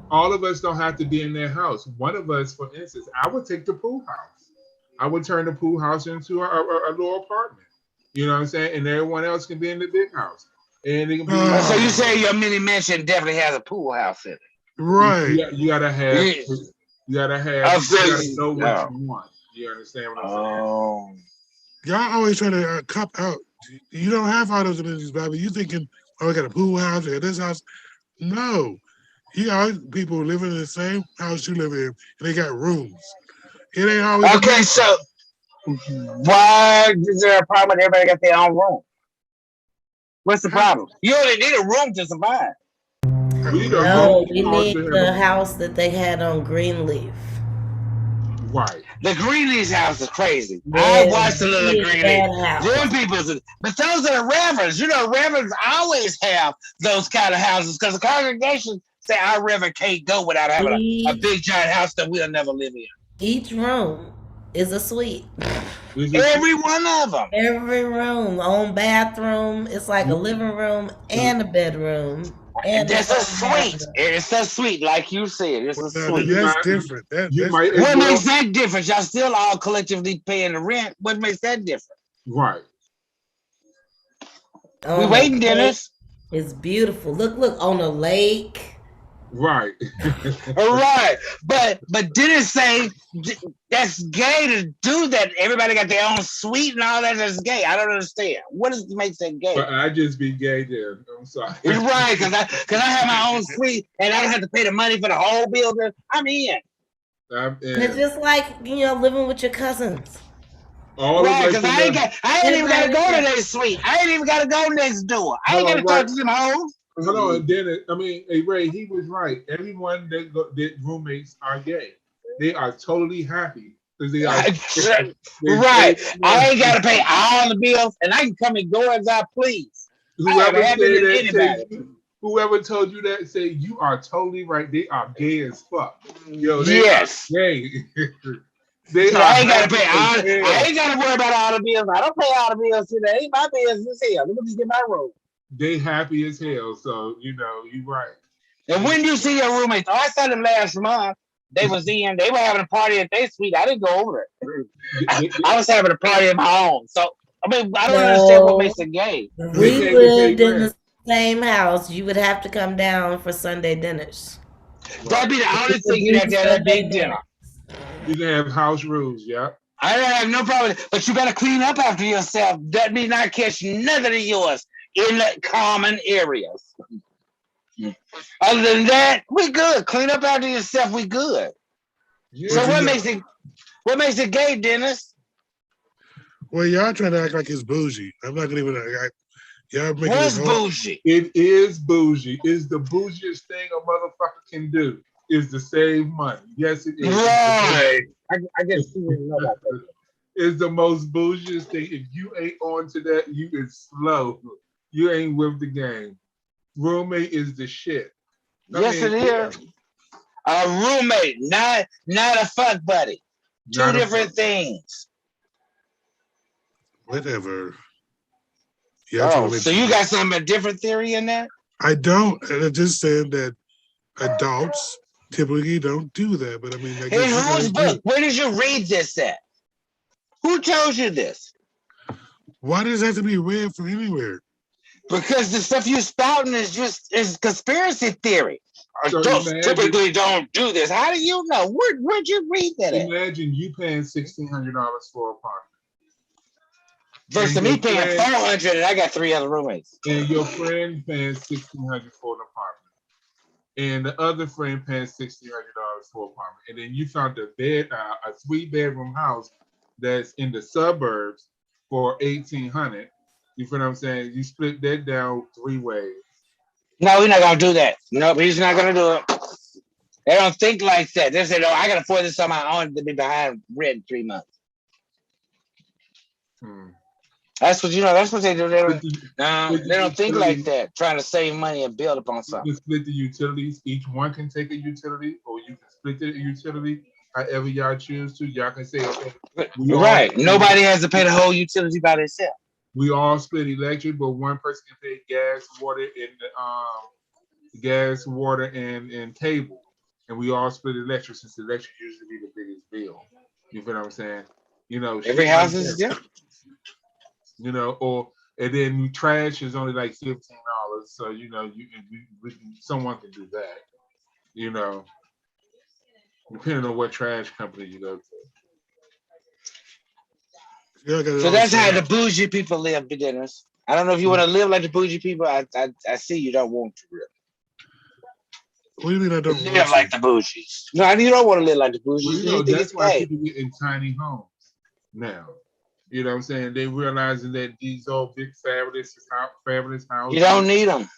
All of us don't have to be in their house. One of us, for instance, I would take the pool house. I would turn the pool house into a little apartment. You know what I'm saying? And everyone else can be in the big house. And it can be so you say your mini mansion definitely has a pool house in it. Right. You gotta have you gotta know what you want. You understand what I'm saying? Y'all always trying to cop out. You don't have all those amenities, baby. You thinking, oh, I got a pool house, I got this house. No. You got people living in the same house you live in, and they got rooms. It ain't always okay. So why is there a problem with everybody got their own room? What's the problem? You only need a room to survive. No, we need the house that they had on Greenleaf. Right. The Greenleaf's house is crazy. I watched the little Greenleaf. Them people, but those are the reverends. You know, reverends always have those kind of houses because the congregation say our reverend can't go without having a big giant house that we'll never live in. Each room is a suite. Every one of them. Every room, own bathroom. It's like a living room and a bedroom. And that's a suite. It's a suite, like you said. It's a suite. That's different. What makes that different? Y'all still all collectively paying the rent. What makes that different? Right. We waiting, Dennis. It's beautiful. Look on the lake. Right. All right. But didn't say that's gay to do that. Everybody got their own suite and all that. That's gay. I don't understand. What makes that gay? But I just be gay there. I'm sorry. It's right, because I have my own suite and I don't have to pay the money for the whole building. I'm in. It's just like, living with your cousins. Right, because I ain't even got to go to their suite. I ain't even got to go next door. I ain't got to talk to them hoes. Hold on, Dennis. Hey, Ray, he was right. Everyone that roommates are gay. They are totally happy because they are right. I ain't got to pay all the bills, and I can come and go as I please. Whoever told you that, say you are totally right. They are gay as fuck. Yes. Gay. I ain't got to pay all. I ain't got to worry about all the bills. I don't pay all the bills today. Ain't my business here. Let me just get my room. They happy as hell, so you're right. And when do you see your roommates? Oh, I saw them last month. they was in. They were having a party at their suite. I didn't go over it. They, I was having a party at my own. So I mean, I don't understand what No, makes it gay. if they we paid to pay lived in rent. the same house, you would have to come down for Sunday dinners. That'd be the only It would thing you'd have be to have that Sunday big dinner. You can have house rules, yeah. I don't have no problem, but you better clean up after yourself. That means not catch nothing of yours in the common areas. Other than that, we good. Clean up after yourself. We good. Yeah, So Well, what makes it gay, Dennis? well, y'all trying to act like it's bougie. I'm not gonna even. Y'all making What's this whole. bougie? it is bougie. It's the bougiest thing a motherfucker can do is to save money. Yes, it is. Right. I guess you didn't know about that. It's the most bougiest thing. If you ain't on to that, you is slow. You ain't with the game. Roommate is the shit. Yes, it is. A roommate, not a fuck buddy. Two different things. Whatever. Yeah. So you got some a different theory in that? I don't. And I'm just saying that adults typically don't do that. But I mean, I In guess you whose guys book? do. Where did you read this at? Who told you this? Why does it have to be read from anywhere? Because the stuff you spouting is conspiracy theory. So Adults imagine- typically don't do this. How do you know? Where'd you read that at? Imagine you paying $1,600 for an apartment. Versus And me your paying friend- $400 and I got 3 other roommates. And your friend paying $1,600 for an apartment. And the other friend paying $1,600 for an apartment. And then you found a 3-bedroom house that's in the suburbs for $1,800. You feel what I'm saying? You split that down 3 ways. No, we're not gonna do that. Nope, he's not gonna do it. They don't think like that. They say, "No, I can afford this on my own to be behind rent in 3 months." That's what That's what they do. They don't think like that. Trying to save money and build upon You something. can split the utilities. Each one can take a utility, or you can split the utility however y'all choose to. Y'all can say, okay, Right. Nobody has to pay the whole utility by themselves. we all split electric, but one person can pay gas, water, and cable, and we all split electric since electric usually be the biggest bill. You feel what I'm saying? Every house is different. And then trash is only like $15. So someone can do that. Depending on what trash company you go to. So that's how the bougie people live, beginners. I don't know if you want to live like the bougie people. I see you don't want to really. What do you mean I don't live like the bougies? No, you don't want to live like the bougies. Well, that's why people get in tiny homes now. You know what I'm saying? They realizing that these old big fabulous houses. You don't need them.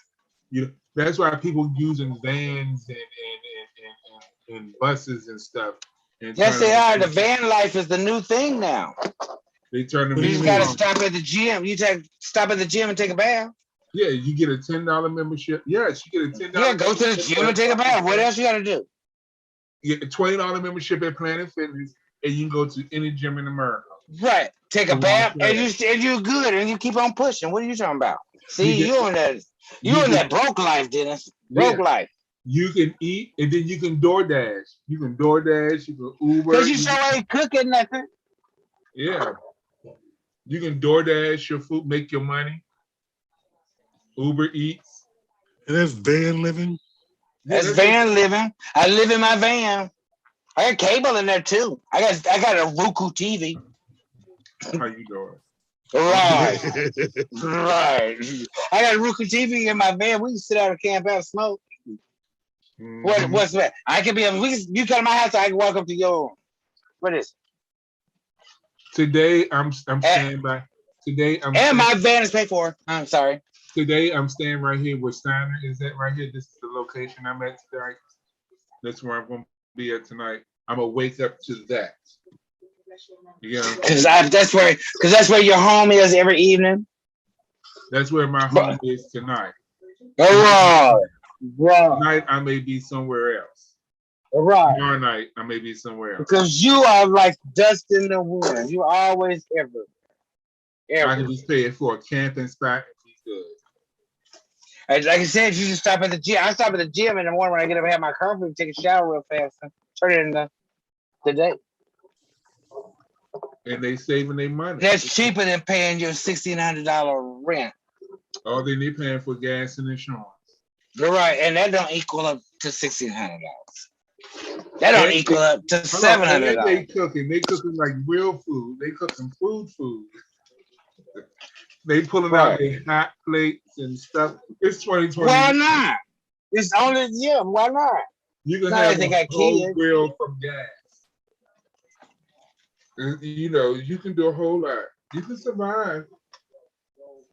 That's why people using vans and buses and stuff. Yes, they are. The van life is the new thing now. They turn them. You just gotta stop at the gym. Stop at the gym and take a bath. Yeah, you get a $10 membership. Yes, you get a $10. Yeah, go to the gym and take a bath. What else you gotta do? You get a $20 membership at Planet Fitness, and you can go to any gym in America. Right. Take a bath, and you're good, and you keep on pushing. What are you talking about? See, you in that broke life, Dennis. Broke life. You can eat, and then you can DoorDash. You can Uber. Because you sure ain't cooking nothing. Yeah. You can DoorDash your food, make your money. Uber Eats. And that's van living? That's van living. I live in my van. I got cable in there too. I got a Roku TV. How you doing? Right. Right. I got a Roku TV in my van. We can sit out and camp out and smoke. Mm-hmm. What's that? I can be you come to my house, I can walk up to your room. What is it? Today I'm staying by. Today I'm my van is paid for. I'm sorry. Today I'm staying right here where Steiner is at right here. This is the location I'm at tonight. That's where I'm gonna be at tonight. I'm gonna wake up to that. Because that's where your home is every evening. That's where my home is tonight. All right. Tonight I may be somewhere else. All right. Tomorrow night I may be somewhere else. Because you are like dust in the wind. You always ever. I can just pay it for a camping spot and be good. Like I said, you just stop at the gym. I stop at the gym in the morning when I get up and have my coffee and take a shower real fast. turn it in the day. And they saving their money. That's cheaper than paying your $1,600 rent. All they need paying for gas and insurance. You're right, and that don't equal up to $1,600. That don't equal up to $700. They cooking like real food. They cooking food. They pulling out their hot plates and stuff. It's 2020. Why not? It's only why not? You can Not have everything a whole kids. grill from gas. And, you can do a whole lot. You can survive.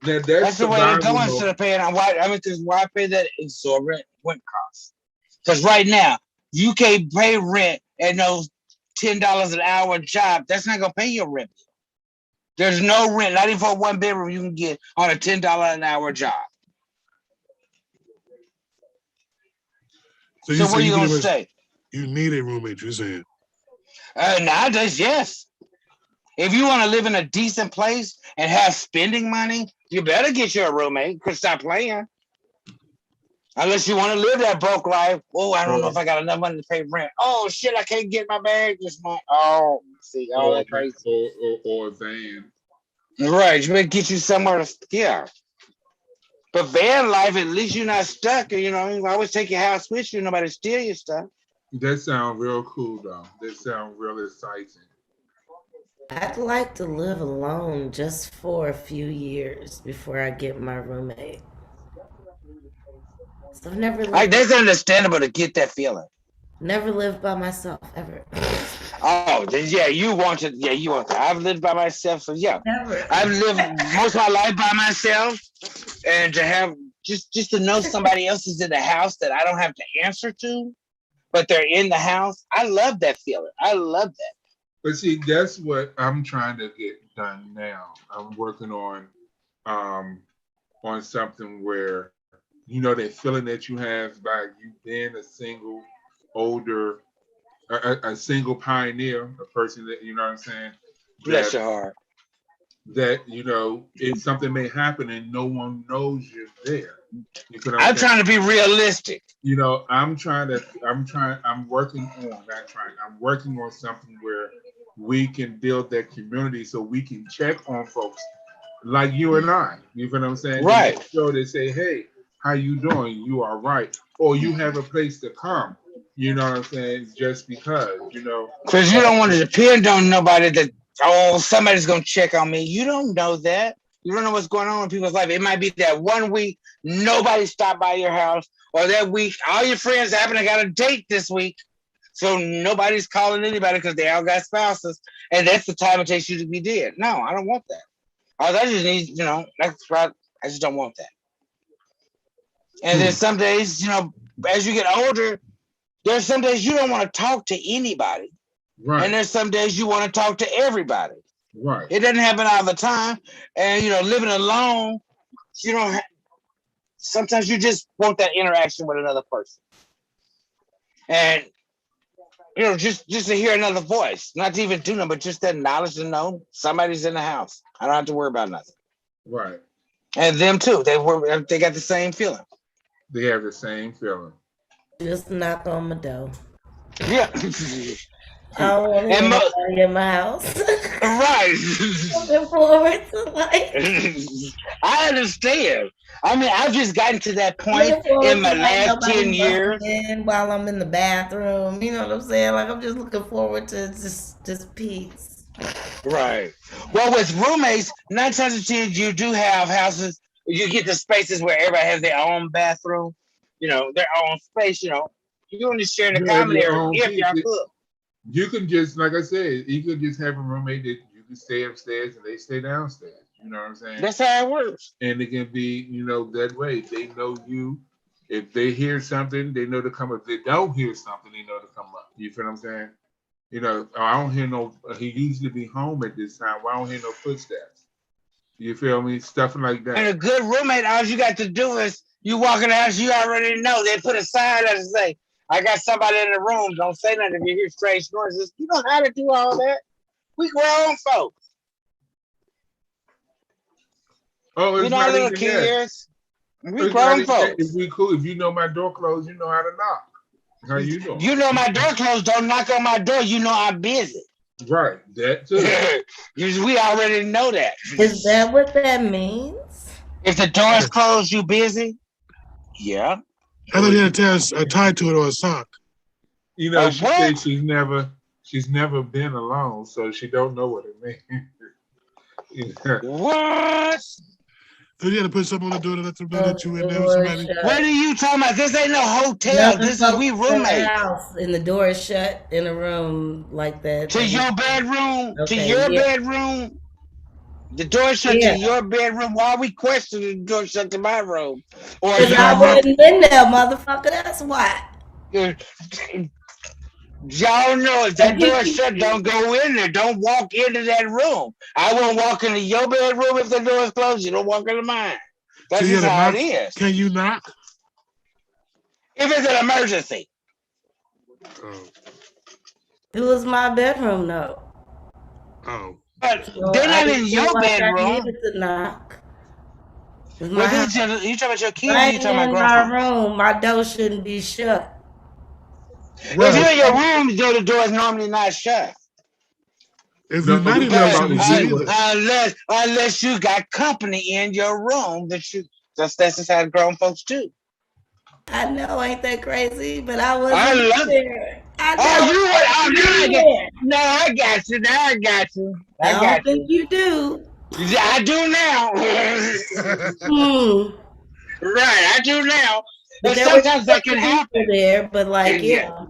Now, that's the way to go instead of paying on why. I mean, because why pay that exorbitant rent cost? Because right now you can't pay rent at no $10 an hour job. That's not gonna pay your rent. There's no rent, not even for a 1-bedroom you can get on a $10 an hour job. So what are you gonna say? You need a roommate, you're saying? Nowadays, yes. If you want to live in a decent place and have spending money, you better get you a roommate. Because stop playing. Unless you want to live that broke life. Oh, I don't know if I got enough money to pay rent. Oh shit, I can't get my bag this month. Oh, see, all that crazy. Or a van. Right, you better get you somewhere to But van life, at least you're not stuck. You always take your house with you. Nobody steal your stuff. That sounds real cool, though. That sounds real exciting. I'd like to live alone just for a few years before I get my roommate. So I've never lived. That's understandable to get that feeling. Never lived by myself ever. Oh, yeah, you want it. Yeah, you want that. I've lived by myself, so yeah. Never. I've lived most of my life by myself, and to have just to know somebody else is in the house that I don't have to answer to, but they're in the house. I love that feeling. I love that. But see, that's what I'm trying to get done now. I'm working on something where, that feeling that you have by you being a single, older, a single pioneer, a person that, you know what I'm saying? Bless your heart. That, if something may happen and no one knows you're there. I'm trying to be realistic. I'm working on something where we can build that community so we can check on folks like you and I. You know what I'm saying? Right. So they say, hey, how you doing? You are right. Or you have a place to come. You know what I'm saying? Just because, Because you don't want to depend on nobody that, somebody's going to check on me. You don't know that. You don't know what's going on in people's life. It might be that one week nobody stopped by your house, or that week all your friends happen to got a date this week. So nobody's calling anybody because they all got spouses. And that's the time it takes you to be dead. No, I don't want that. I just need, that's right. I just don't want that. And then some days, as you get older, there's some days you don't want to talk to anybody. Right. And there's some days you want to talk to everybody. Right. It doesn't happen all the time. And, living alone, sometimes you just want that interaction with another person. And, just to hear another voice, not to even do nothing, but just that knowledge to know somebody's in the house. I don't have to worry about nothing. Right. And them too. They got the same feeling. They have the same feeling. Just knock on my door. Yeah. I don't want anybody in my house. Right. Looking forward to life. I understand. I mean, I've just gotten to that point in my last 10 years. While I'm in the bathroom, you know what I'm saying? Like, I'm just looking forward to just peace. Right. Well, with roommates, 9 times out of 10, you do have houses. You get the spaces where everybody has their own bathroom, their own space. You only share the common area if y'all cook. You can just, like I said, you could just have a roommate that you can stay upstairs and they stay downstairs. You know what I'm saying? That's how it works. And it can be, that way. They know you. If they hear something, they know to come up. If they don't hear something, they know to come up. You feel what I'm saying? I don't hear he usually be home at this time. Well, I don't hear no footsteps. You feel me? Stuff like that. And a good roommate, all you got to do is you walk in the house, you already know. They put a sign that say, I got somebody in the room. Don't say nothing if you hear strange noises. You know how to do all that. We grown folks. Oh, it's not little even kids. We grown folks. If we cool, if you know my door closed, you know how to knock. How you doing? You know my door closed. Don't knock on my door. You know I'm busy. Right, that too. We already know that. Is that what that means? If the door is closed, you busy? Yeah. I thought you had to attach a tie to it or a sock. You know, she what? said she's never been alone, so she don't know what it means. Yeah. What? So you had to put something on the door to let them know that you in there with Door somebody. shut. What are you talking about? This ain't no hotel. This is we In the roommates. house, and the door is shut in a room like that. To your bedroom. Okay, to your yeah. bedroom. The door shut Yeah. to your bedroom. Why are we questioning the door shut to my room? Or Because I wasn't in there, motherfucker. That's why. Y'all know if that door is shut, don't go in there. Don't walk into that room. I won't walk into your bedroom if the door is closed. You don't walk into mine. That's just how it is. Can you knock? If it's an emergency. Oh. It was my bedroom, though. Oh. But So they're I not didn't in feel your like I bedroom. needed to knock. It's my Well, house. you talking about your kids? If I Or you ain't talking about in grandpa? my room, my door shouldn't be shut. If you're in your room, the door is normally not shut. If you're not in care there, about shouldn't the shut viewer. either. Unless you got company in your room that's just how grown folks do. I know, ain't that crazy? But I wasn't I love there. I No, I got you. Now I got you. I don't think you do. Yeah, I do now. Right, I do now. But sometimes that can happen. There, but like, yeah.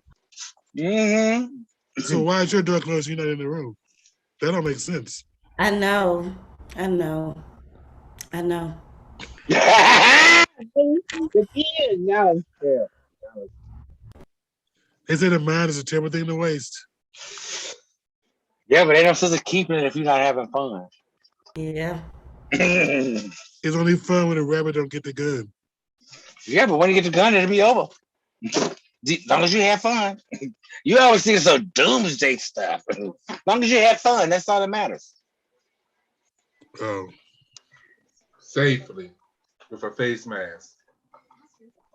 Mm-hmm. So why is your door closed? You're not in the room. That don't make sense. I know. The kids, now it's fair. They say the mind is a terrible thing to waste. Yeah, but ain't no sense of keeping it if you're not having fun. Yeah. It's only fun when a rabbit don't get the gun. Yeah, but when you get the gun, it'll be over. As long as you have fun. You always see some doomsday stuff. As long as you have fun, that's all that matters. Oh. Safely with a face mask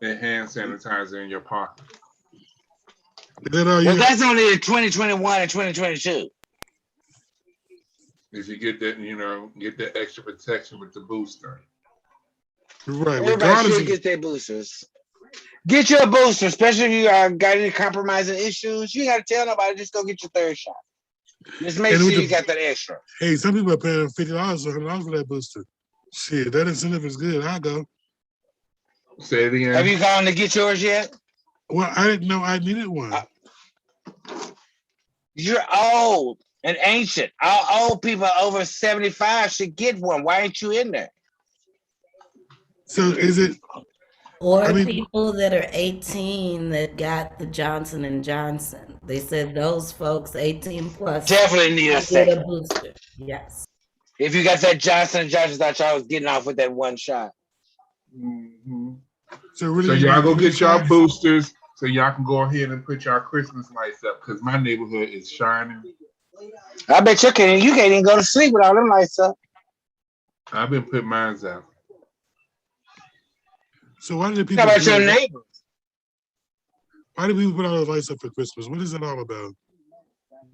and hand sanitizer in your pocket. Well, that's only in 2021 and 2022. If you get that, get that extra protection with the booster. Right. Everybody should get their boosters. Get your booster, especially if you got any compromising issues. You got to tell nobody. Just go get your third shot. Just make sure you got that extra. Hey, some people are paying $50 or $100 for that booster. Shit, that incentive is good. I'll go. Say it again. Have you gone to get yours yet? Well, I didn't know I needed one. You're old and ancient. All old people over 75 should get one. Why ain't you in there? So is it? Or people that are 18 that got the Johnson & Johnson. They said those folks 18 plus definitely need a second booster. Yes. If you got that Johnson & Johnson, thought y'all was getting off with that one shot. Mm-hmm. So y'all go get y'all boosters so y'all can go ahead and put y'all Christmas lights up because my neighborhood is shining. I bet you can't even go to sleep with all them lights up. I've been putting mine out. So why did people? How about your neighbors? Why do people put all those lights up for Christmas? What is it all about?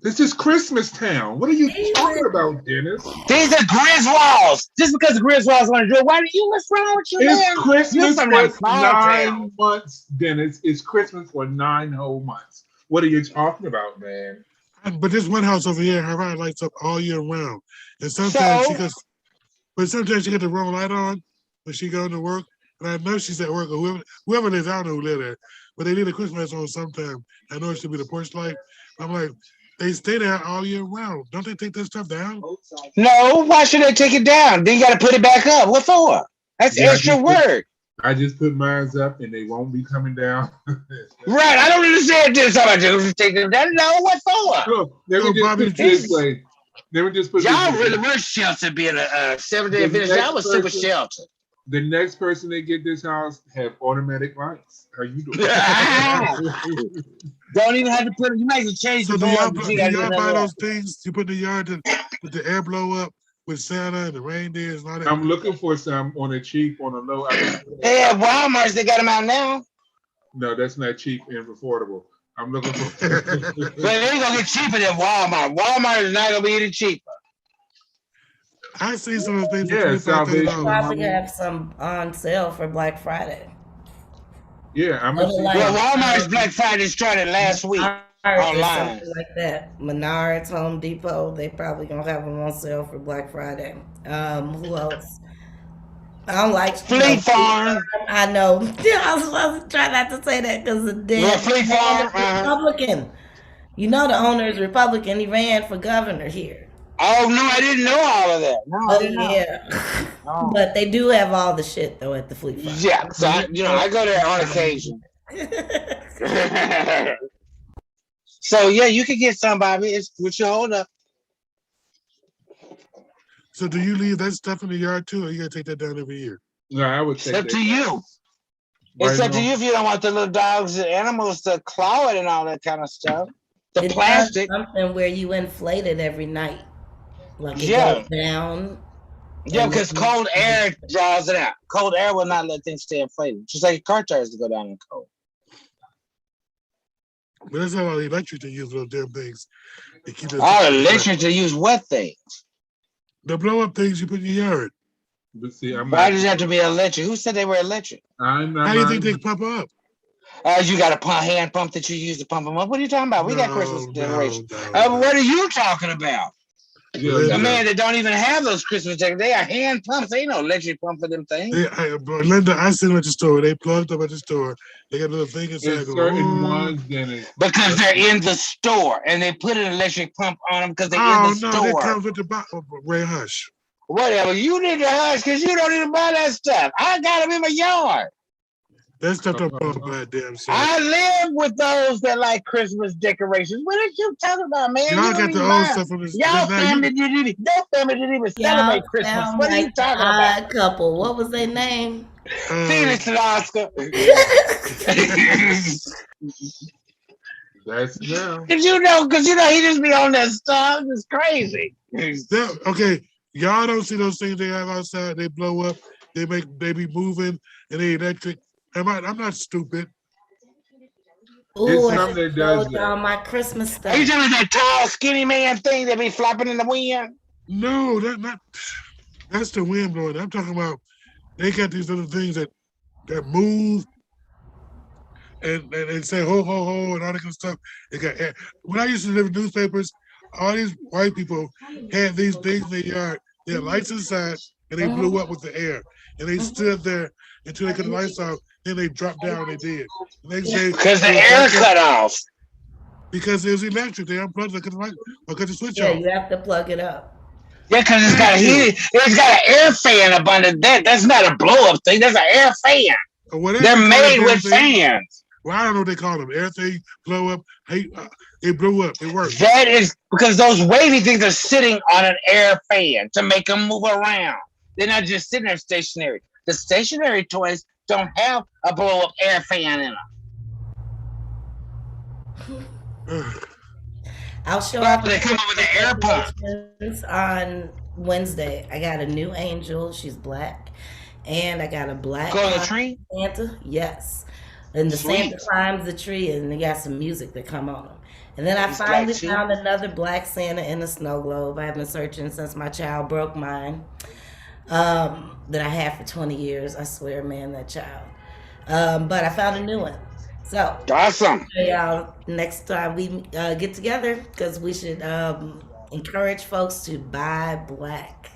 This is Christmas town. What are you talking about, Dennis? These are Griswolds. Just because Griswolds want to do it, what's wrong with you? It's Christmas for 9 town. months, Dennis. It's Christmas for 9 whole months. What are you talking about, man? But this one house over here, her lights up all year round. And sometimes she got the wrong light on when she going to work. And I know she's at work or whoever it is, I don't know who live there. But they need a Christmas lights on sometime. I know it should be the porch light. I'm like, they stay there all year round. Don't they take that stuff down? No, why should they take it down? Then you got to put it back up. What for? That's extra work. I just put mine up and they won't be coming down. Right. I don't understand this. I'm just take them down. No, what for? Look, they would just put it this way. They would just put y'all really were sheltered being a 7-day Adventist. Y'all was super sheltered. The next person that get this house have automatic lights. How you doing? Don't even have to put it. You might change the bulb. Do y'all buy those things you put in the yard with the air blow up with Santa and the reindeers and all that? I'm looking for some on a cheap, on a low. They have Walmarts. They got them out now. No, that's not cheap and affordable. I'm looking for. But it ain't gonna get cheaper than Walmart. Walmart is not gonna be any cheaper. I see some of the things for Yeah, Salvation $25-$30. Probably have some on sale for Black Friday. Yeah, I'm gonna see. Well, Walmart's Black Friday started last week Or online. something like that. Menards, Home Depot, they probably gonna have them on sale for Black Friday. Who else? I don't like Fleet Farm. I know. I was supposed to try not to say that because the Yeah, damn Fleet Farm. Republican. You know the owner is Republican. He ran for governor here. Oh no, I didn't know all of that. No, I Oh didn't know. yeah. Oh. But they do have all the shit though at the Fleet Farm. Yeah, so I go there on occasion. So yeah, you can get some, Bobby. It's with your hold up. So do you leave that stuff in the yard too, or you gotta take that down every year? No, I would It's take up that. to you. Right It's up to now. you if you don't want the little dogs and animals to claw it and all that kind of stuff. The It's plastic. something where you inflate it every night. Like it Yeah. goes down. Yeah, and because then- cold air draws it out. Cold air will not let things stay inflated. Just like car tires to go down in cold. But that's not all the electric to use those damn things. They keep All electric to use wet things. the blow up things you put in your yard. But see, I'm Why not. does it have to be electric? Who said they were electric? I'm How do you not. think they pump up? You got a hand pump that you use to pump them up. What are you talking about? We got Christmas decorations. No. What are you talking about? Yeah, The Yeah. man that don't even have those Christmas decorations, they are hand pumps. They ain't no electric pump for them things. Linda, I seen them at the store. They plugged up at the store. They got a little thing inside. There's certain ones then it's Because they're in the store and they put an electric pump on them because they're in the no, store. that comes with the bottle. Ray Hush. Whatever. You need to hush because you don't even buy that stuff. I got them in my yard. That stuff don't pump by damn self. I live with those that like Christmas decorations. What are you talking about, man? Y'all You don't got even the buy old them. stuff from this. Your now family didn't even celebrate Christmas. sound What are you like talking the about? Odd Couple. What was their name? Felix and Oscar. that's them. Because you know, he just be on that stuff. It's crazy. Okay, y'all don't see those things they have outside. They blow up. They be moving and they electric. I'm not stupid. Ooh, It's I something should that does go that. down my Christmas Are you stuff. talking about that tall, skinny man thing that be flopping in the wind? No, that's the wind blowing. I'm talking about they got these little things that move and say ho ho ho and all that kind of stuff. They got when I used to live in newspapers, all these white people had these things in their yard. They had lights inside and they blew up with the air. And they stood there until they cut the lights off. Then they dropped down. They did. The next day, Because the they was air back up cut off. because it was electric. They unplugged it, cut the light or cut the switch Yeah, off. you have to plug it up. Yeah, because it's got a heat. It's got an air fan up under that. That's not a blow up thing. That's an air fan. Or whatever They're they call made that with damn thing. fans. Well, I don't know what they call them. Air thing, blow up. Hey, it blew up. It worked. That is because those wavy things are sitting on an air fan to make them move around. They're not just sitting there stationary. The stationary toys don't have a blow up air fan in them. I'll show But up they come up with an air pump. on Wednesday. I got a new angel. She's black. And I got a black Go on the tree? Santa. Yes. And the Sweet. Santa climbs the tree and they got some music that come on them. And then I He's finally black too? found another black Santa in a snow globe. I've been searching since my child broke mine. That I had for 20 years. I swear, man, that child. But I found a new one. So Awesome. y'all, next time we get together, because we should encourage folks to buy black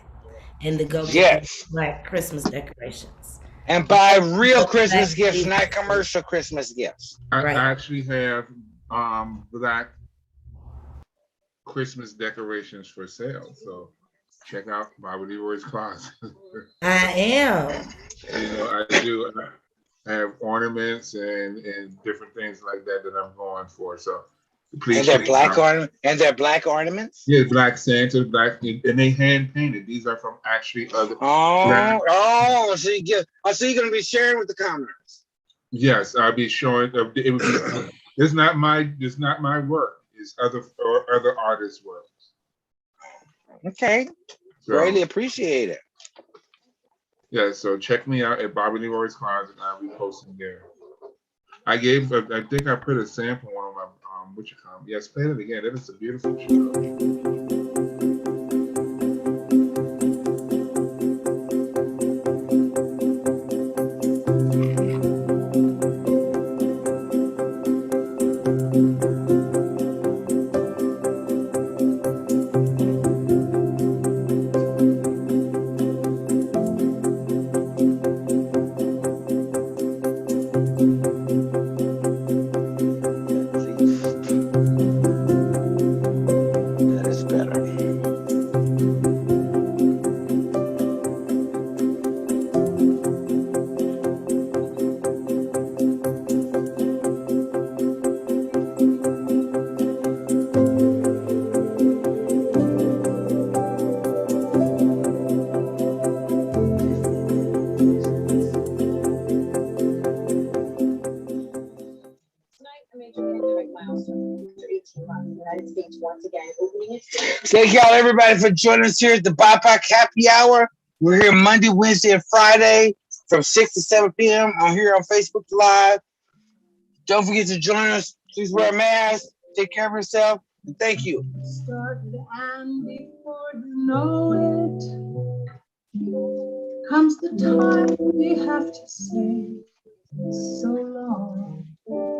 and to go get Yes. black Christmas decorations. And buy real Christmas gifts, not commercial Christmas gifts. I Right. actually have black Christmas decorations for sale. So check out Bobby Leroy's Closet. I am. I do. I have ornaments and different things like that I'm going for. So please. And they're check black it out. black ornaments. Yeah, black Santa, black, and they hand painted. These are from actually other. So you're gonna be sharing with the commoners. Yes, I'll be showing. It would be. It's not my work. It's other artists' work. Okay. So, Greatly appreciate it. yeah, so check me out at Bobby Leroy's Closet. I'll be posting there. I think I put a sample on my what you call it. Yes, play it again. It is a beautiful show. That is better. Thank y'all, everybody, for joining us here at the Bipoc Happy Hour. We're here Monday, Wednesday, and Friday from 6 to 7 p.m. I'm here on Facebook Live. Don't forget to join us. Please wear a mask. Take care of yourself. And thank you. And before you know it, comes the time we have to say so long.